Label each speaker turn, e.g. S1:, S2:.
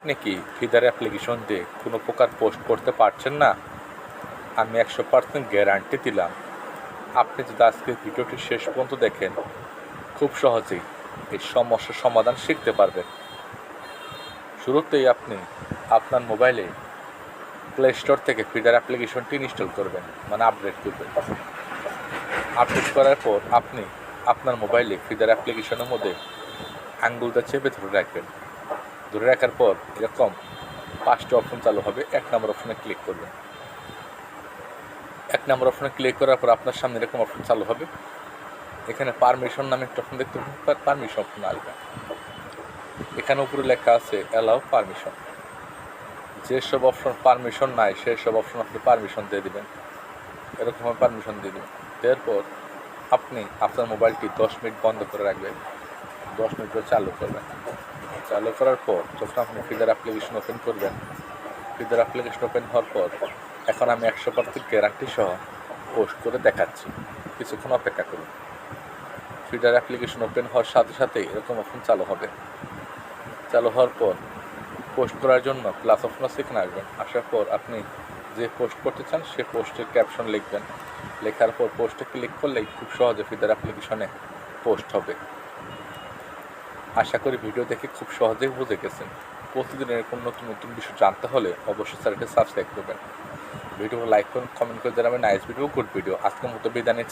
S1: আপনি কি feather application দিয়ে কোনো প্রকার পোস্ট করতে পারছেন না? আমি 100% গ্যারান্টি দিলাম, আপনি যদি আজকের ভিডিওটি শেষ পর্যন্ত দেখেন, খুব সহজেই এই সমস্যার সমাধান শিখতে পারবেন। শুরুতেই আপনি আপনার মোবাইলে প্লে স্টোর থেকে ফিদার অ্যাপ্লিকেশনটি ইনস্টল করবেন, মানে আপডেট করবেন। আপডেট করার পর আপনি আপনার মোবাইলে ফিদার অ্যাপ্লিকেশনের মধ্যে আঙ্গুলটা চেপে ধরে রাখবেন। ধরে রাখার পর এরকম 5টি অপশন চালু হবে। 1 নম্বর অপশনে ক্লিক করবেন। 1 নম্বর অপশনে ক্লিক করার পর আপনার সামনে এরকম অপশন চালু হবে। এখানে পারমিশন নামে একটা অপশন দেখতে পাবেন, পারমিশন অপশন আসবে। এখানে উপরে লেখা আছে অ্যালাউ পারমিশন। যেসব অপশন পারমিশন নাই সেসব অপশন আপনি পারমিশন দিয়ে দেবেন। এরকম পারমিশন দিয়ে দেবেন। এরপর আপনি আপনার মোবাইলটি 10 মিনিট বন্ধ করে রাখবেন। 10 মিনিট পর চালু করবেন। চালু করার পর যখন আপনি ফিদার অ্যাপ্লিকেশন ওপেন করবেন, ফিদার অ্যাপ্লিকেশন ওপেন হওয়ার পর এখন আমি 100% গ্যারান্টি সহ পোস্ট করে দেখাচ্ছি। কিছুক্ষণ অপেক্ষা করুন। ফিডার অ্যাপ্লিকেশন ওপেন হওয়ার সাথে সাথেই এরকম অপশন চালু হবে। চালু হওয়ার পর পোস্ট করার জন্য প্লাস অপশন সেখানে আসবেন। আসার পর আপনি যে পোস্ট করতে চান সে পোস্টের ক্যাপশন লিখবেন। লেখার পর পোস্টে ক্লিক করলেই খুব সহজে ফিডার অ্যাপ্লিকেশনে পোস্ট হবে। আশা করি ভিডিও দেখে খুব সহজেই বুঝে গেছেন। প্রতিদিন এরকম নতুন নতুন বিষয় জানতে হলে অবশ্যই চ্যানেলটি সাবস্ক্রাইব করবেন। ভিডিও লাইক করুন, কমেন্ট করে জানাবেন নাইস ভিডিও, গুড ভিডিও। আজকের মতো বিদায় নিচ্ছি।